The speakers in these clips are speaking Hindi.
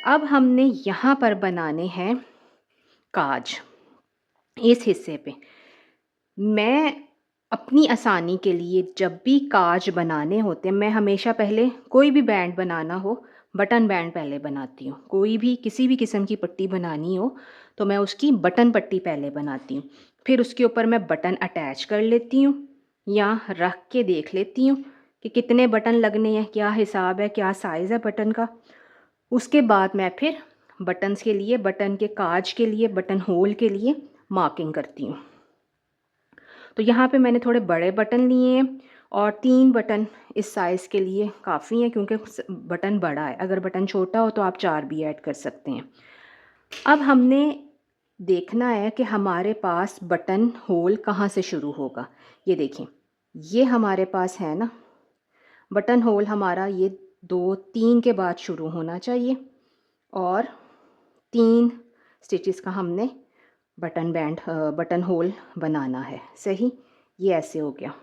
अब हमने यहाँ पर बनाने हैं काज, इस हिस्से पे। मैं अपनी आसानी के लिए जब भी काज बनाने होते हैं, मैं हमेशा पहले कोई भी बैंड बनाना हो, बटन बैंड पहले बनाती हूँ। कोई भी किसी भी किस्म की पट्टी बनानी हो, तो मैं उसकी बटन पट्टी पहले बनाती हूँ। फिर उसके ऊपर मैं बटन अटैच कर लेती हूँ या रख के देख लेती हूँ कि कितने बटन लगने हैं, क्या हिसाब है, क्या साइज़ है बटन का। उसके बाद मैं फिर बटन्स के लिए, बटन के काज के लिए, बटन होल के लिए मार्किंग करती हूँ। तो यहाँ पे मैंने थोड़े बड़े बटन लिए हैं और 3 बटन इस साइज़ के लिए काफ़ी हैं, क्योंकि बटन बड़ा है। अगर बटन छोटा हो तो आप 4 भी ऐड कर सकते हैं। अब हमने देखना है कि हमारे पास बटन होल कहाँ से शुरू होगा। ये देखें, ये हमारे पास है ना, बटन होल हमारा ये 2-3 के बाद शुरू होना चाहिए और 3 स्टिचेस का हमने बटन होल बनाना है। सही, ये ऐसे हो गया।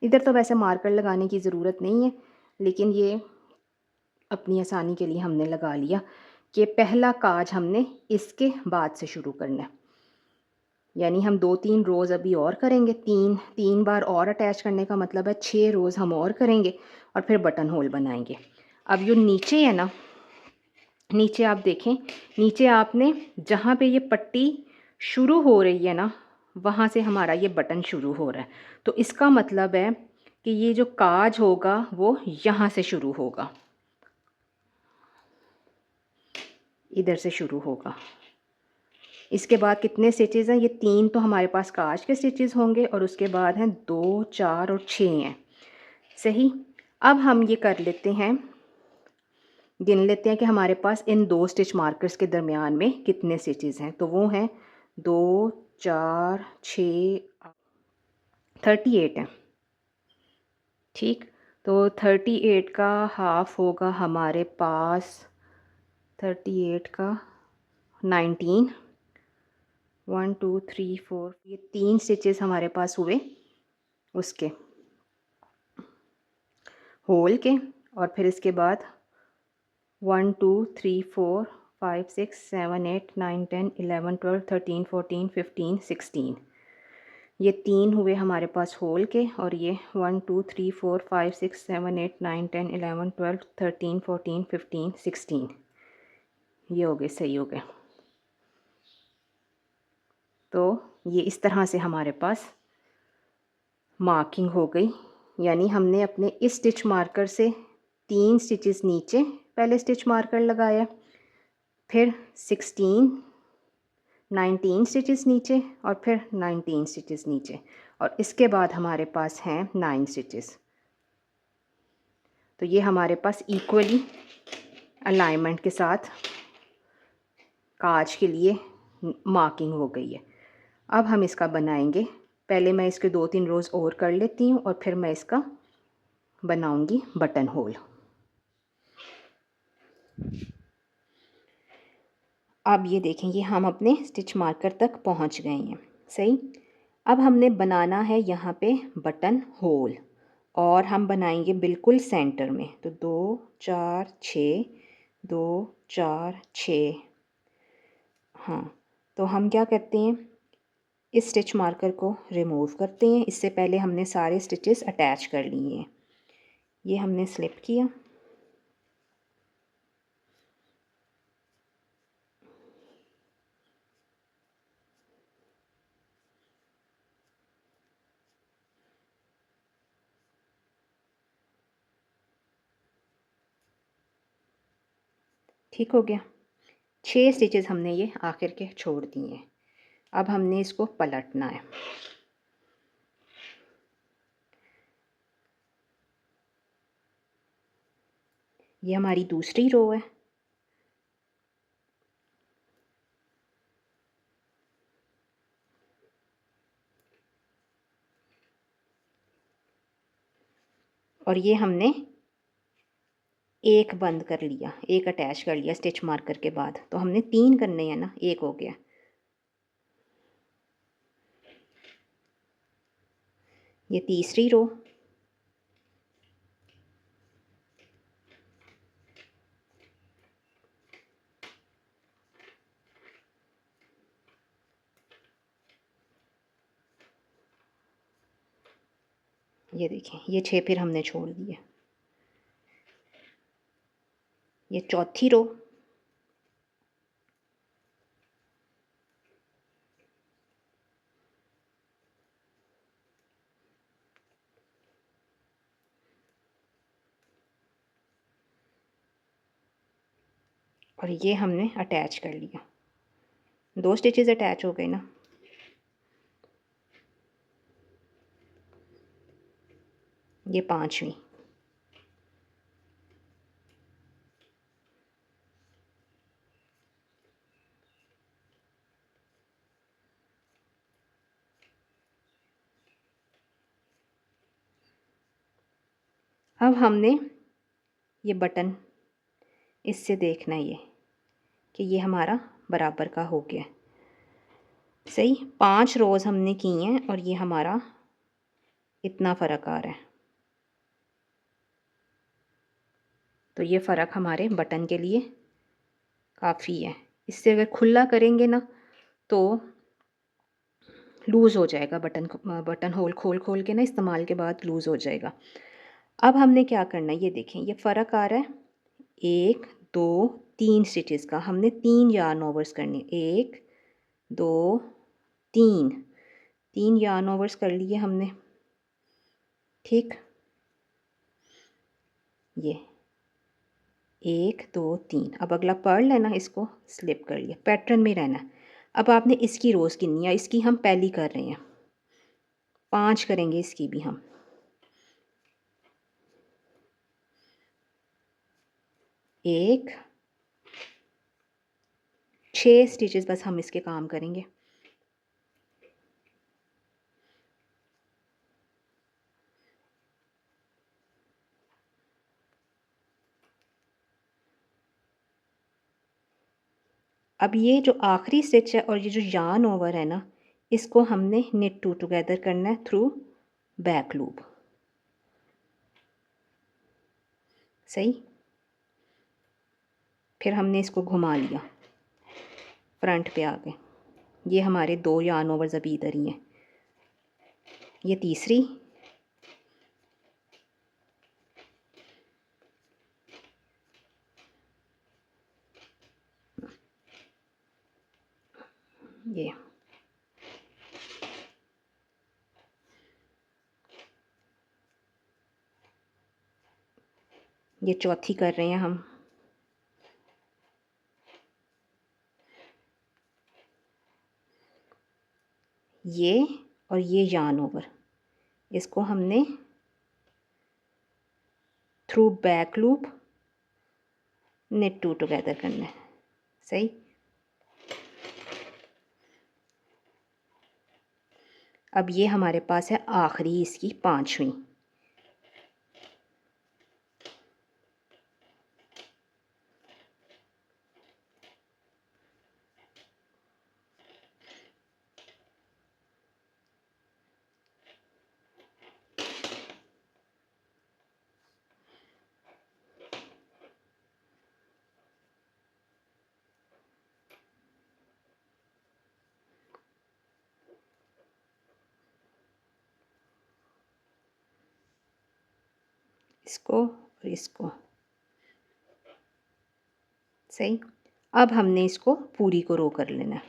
इधर तो वैसे मार्कर लगाने की ज़रूरत नहीं है, लेकिन ये अपनी आसानी के लिए हमने लगा लिया कि पहला काज हमने इसके बाद से शुरू करना है। यानी हम 2-3 रोज़ अभी और करेंगे, 3 बार और अटैच करने का मतलब है 6 रोज़ हम और करेंगे और फिर बटन होल बनाएंगे। अब जो नीचे है ना, नीचे आप देखें, नीचे आपने जहाँ पे ये पट्टी शुरू हो रही है ना, वहाँ से हमारा ये बटन शुरू हो रहा है। तो इसका मतलब है कि ये जो काज होगा वो यहाँ से शुरू होगा, इधर से शुरू होगा। इसके बाद कितने स्टिचेस हैं? ये 3 तो हमारे पास काज के स्टिचेस होंगे और उसके बाद हैं 2, 4 और 6 हैं। सही। अब हम ये कर लेते हैं, गिन लेते हैं कि हमारे पास इन 2 स्टिच मार्कर्स के दरमियान में कितने स्टिचेस हैं। तो वो हैं 2, 4, 6, 38 हैं। ठीक, तो 38 का हाफ होगा हमारे पास, 38 का 19, 1 2 3 4, ये 3 स्टिचेस हमारे पास हुए उसके होल के। और फिर इसके बाद 1 2 3 4 5 6 7 8 9 10 11 12 13 14 15 16, ये 3 हुए हमारे पास होल के। और ये 1 2 3 4 5 6 7 8 9 10 11 12 13 14 15 16, ये हो गए, सही हो गए। तो ये इस तरह से हमारे पास मार्किंग हो गई। यानी हमने अपने इस स्टिच मार्कर से 3 स्टिचेस नीचे पहले स्टिच मार्कर लगाया, फिर 16, 19 स्टिचेस नीचे और फिर 19 स्टिचेस नीचे, और इसके बाद हमारे पास हैं 9 स्टिचेस। तो ये हमारे पास इक्वली अलाइनमेंट के साथ काज के लिए मार्किंग हो गई है। अब हम इसका बनाएंगे। पहले मैं इसके 2-3 रोज़ और कर लेती हूँ और फिर मैं इसका बनाऊंगी बटन होल। अब ये देखेंगे हम अपने स्टिच मार्कर तक पहुँच गए हैं। सही। अब हमने बनाना है यहाँ पे बटन होल, और हम बनाएंगे बिल्कुल सेंटर में। तो 2 4 6, 2 4 6। हाँ, तो हम क्या करते हैं, इस स्टिच मार्कर को रिमूव करते हैं। इससे पहले हमने सारे स्टिचेस अटैच कर लिए हैं। ये हमने स्लिप किया, ठीक हो गया। 6 स्टिचेस हमने ये आखिर के छोड़ दिए हैं। अब हमने इसको पलटना है। ये हमारी दूसरी रो है। और ये हमने एक बंद कर लिया, एक अटैच कर लिया स्टिच मार्कर के बाद। तो हमने 3 करने हैं ना, एक हो गया। ये तीसरी रो, ये देखें, ये 6 फिर हमने छोड़ दिए। ये चौथी रो, और ये हमने अटैच कर लिया। 2 स्टिचेस अटैच हो गए ना। ये 5वीं, अब हमने ये बटन इससे देखना है ये कि ये हमारा बराबर का हो गया। सही, 5 रोज़ हमने की हैं और ये हमारा इतना फ़र्क आ रहा है। तो ये फ़र्क हमारे बटन के लिए काफ़ी है। इससे अगर खुला करेंगे ना तो लूज़ हो जाएगा, बटन होल खोल खोल के ना इस्तेमाल के बाद लूज़ हो जाएगा। अब हमने क्या करना है, ये देखें, ये फ़र्क आ रहा है 1 2 3 स्टिचेस का। हमने 3 यार्न ओवर्स करने, 1 2 3 यार्न ओवर्स कर लिए हमने। ठीक, ये 1 2 3। अब अगला पर्ल है ना, इसको स्लिप कर लिया, पैटर्न में रहना है। अब आपने इसकी रोज़ गिननी है, इसकी हम पहली कर रहे हैं, 5 करेंगे इसकी भी हम। 1 6 स्टिचेस बस हम इसके काम करेंगे। अब ये जो आखिरी स्टिच है और ये जो यार्न ओवर है ना, इसको हमने निट टू टुगेदर करना है थ्रू बैक लूप। सही, फिर हमने इसको घुमा लिया फ्रंट पे आ गए। ये हमारे 2 यार्न ओवर्स अभी इधर ही हैं। ये तीसरी, ये चौथी कर रहे हैं हम। ये और ये यार्न ओवर, इसको हमने through back loop knit two together करना है। सही, अब ये हमारे पास है आखिरी इसकी 5वीं। इसको और इसको। सही, अब हमने इसको पूरी को रो कर लेना है।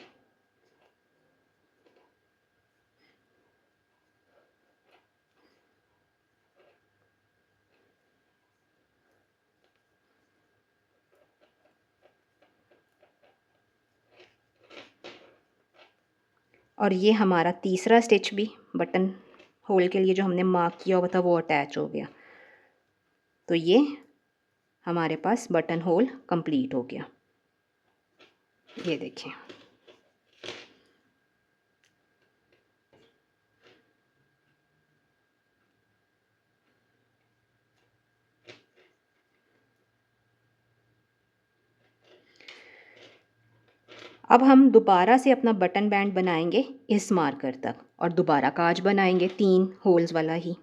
और ये हमारा तीसरा स्टिच भी बटन होल के लिए जो हमने मार्क किया हुआ था वो अटैच हो गया। तो ये हमारे पास बटन होल कंप्लीट हो गया। ये देखिए, अब हम दोबारा से अपना बटन बैंड बनाएंगे इस मार्कर तक और दोबारा काज बनाएंगे 3 होल्स वाला ही।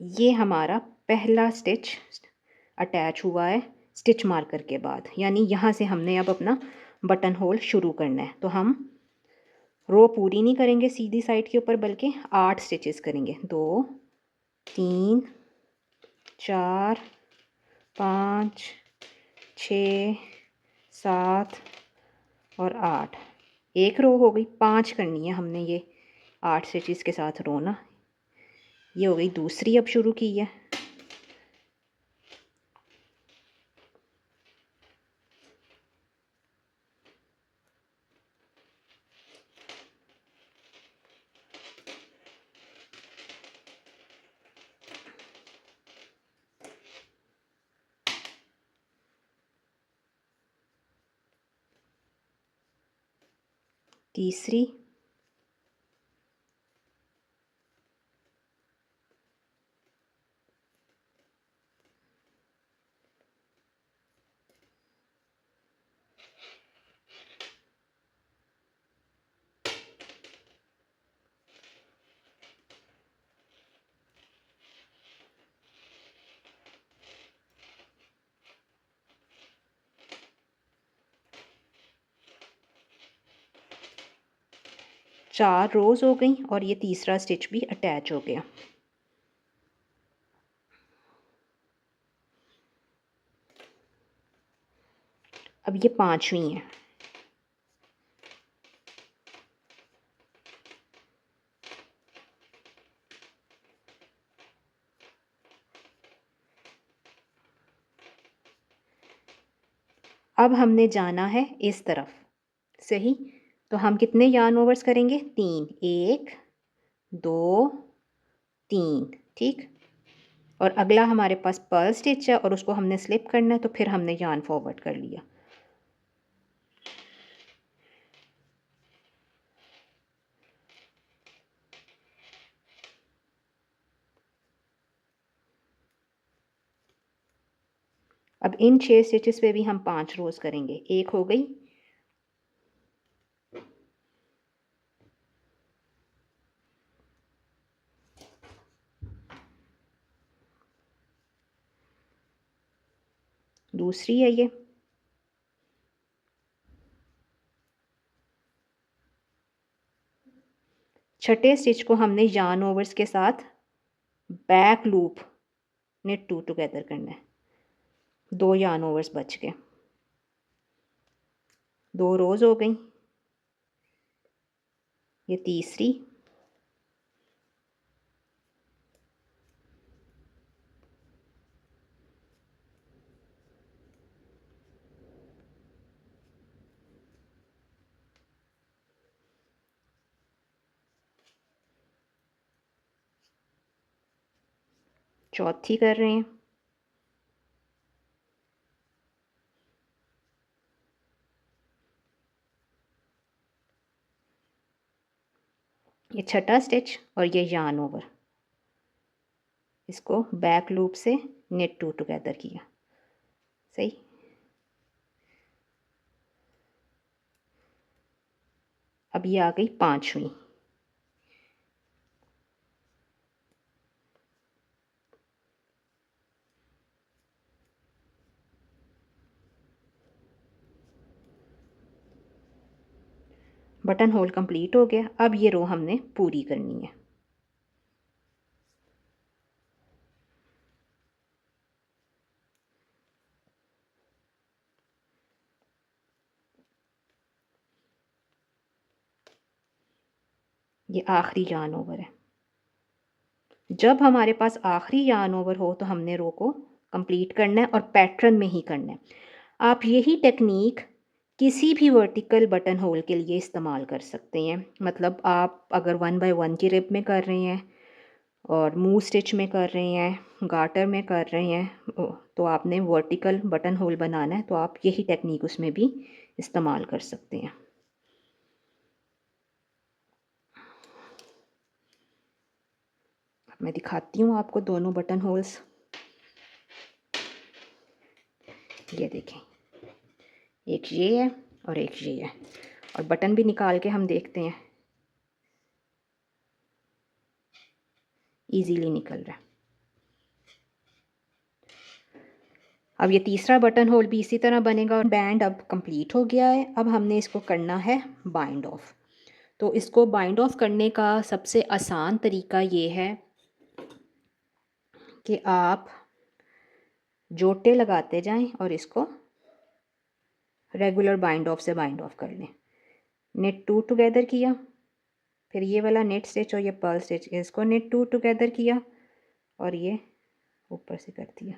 ये हमारा पहला स्टिच अटैच हुआ है स्टिच मार्कर के बाद, यानी यहाँ से हमने अब अपना बटन होल शुरू करना है। तो हम रो पूरी नहीं करेंगे सीधी साइड के ऊपर, बल्कि 8 स्टिचेस करेंगे। 2 3 4 5 6 7 और 8। एक रो हो गई, 5 करनी है हमने ये 8 स्टिचेस के साथ रो ना। ये हो गई दूसरी, अब शुरू की है। तीसरी, चार रोज हो गई और ये तीसरा स्टिच भी अटैच हो गया। अब ये पांचवी है। अब हमने जाना है इस तरफ, सही। तो हम कितने यार्न ओवर्स करेंगे? 3, 1 2 3, ठीक। और अगला हमारे पास पर्ल स्टिच है और उसको हमने स्लिप करना है, तो फिर हमने यार्न फॉरवर्ड कर लिया। अब इन 6 स्टिचेस पे भी हम 5 रोज करेंगे। एक हो गई, दूसरी है ये, छठे स्टिच को हमने यार्न ओवर्स के साथ बैक लूप नेट 2 टुगेदर करना है। 2 यार्न ओवर्स बच गए, 2 रोज हो गई। ये तीसरी, चौथी कर रहे हैं। ये छठा स्टिच और ये यार्न ओवर, इसको बैक लूप से नेट 2 टुगेदर किया, सही। अब ये आ गई पांचवी। बटन होल कंप्लीट हो गया। अब ये रो हमने पूरी करनी है। ये आखिरी यार्न ओवर है। जब हमारे पास आखिरी यार्न ओवर हो तो हमने रो को कंप्लीट करना है और पैटर्न में ही करना है। आप यही टेक्निक किसी भी वर्टिकल बटन होल के लिए इस्तेमाल कर सकते हैं। मतलब आप अगर 1 बाय 1 की रिब में कर रहे हैं और मूव स्टिच में कर रहे हैं, गार्टर में कर रहे हैं, तो आपने वर्टिकल बटन होल बनाना है, तो आप यही टेक्निक उसमें भी इस्तेमाल कर सकते हैं। मैं दिखाती हूँ आपको दोनों बटन होल्स। ये देखें, एक ये है और एक ये है, और बटन भी निकाल के हम देखते हैं, इजीली निकल रहा है। अब ये तीसरा बटन होल भी इसी तरह बनेगा और बैंड अब कंप्लीट हो गया है। अब हमने इसको करना है बाइंड ऑफ। तो इसको बाइंड ऑफ करने का सबसे आसान तरीका ये है कि आप जोटे लगाते जाएं और इसको रेगुलर बाइंड ऑफ से बाइंड ऑफ कर लें। नेट टू टुगेदर किया, फिर ये वाला नेट स्टिच और ये पर्ल स्टिच, इसको नेट टू टुगेदर किया और ये ऊपर से कर दिया।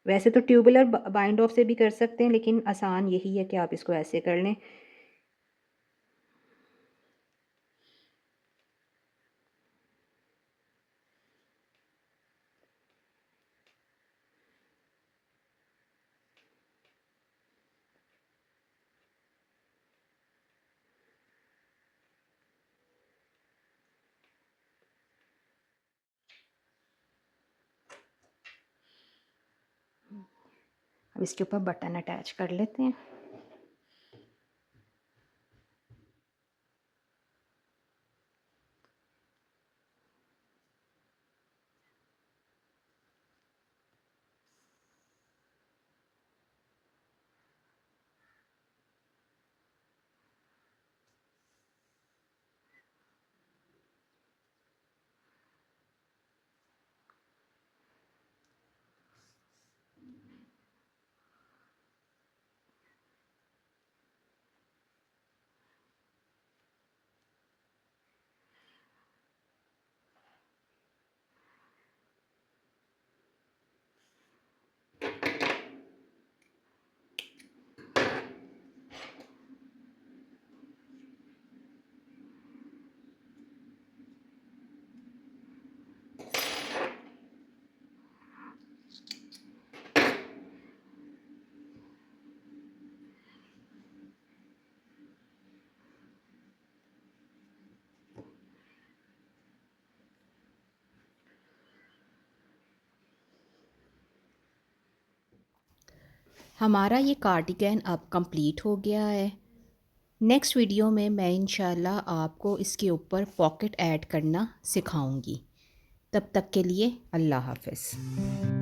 वैसे तो ट्यूबुलर बाइंड ऑफ से भी कर सकते हैं, लेकिन आसान यही है कि आप इसको ऐसे कर लें। अब इसके ऊपर बटन अटैच कर लेते हैं। हमारा ये कार्डिगन अब कंप्लीट हो गया है। नेक्स्ट वीडियो में मैं इंशाल्लाह आपको इसके ऊपर पॉकेट ऐड करना सिखाऊंगी। तब तक के लिए अल्लाह हाफ़िज़।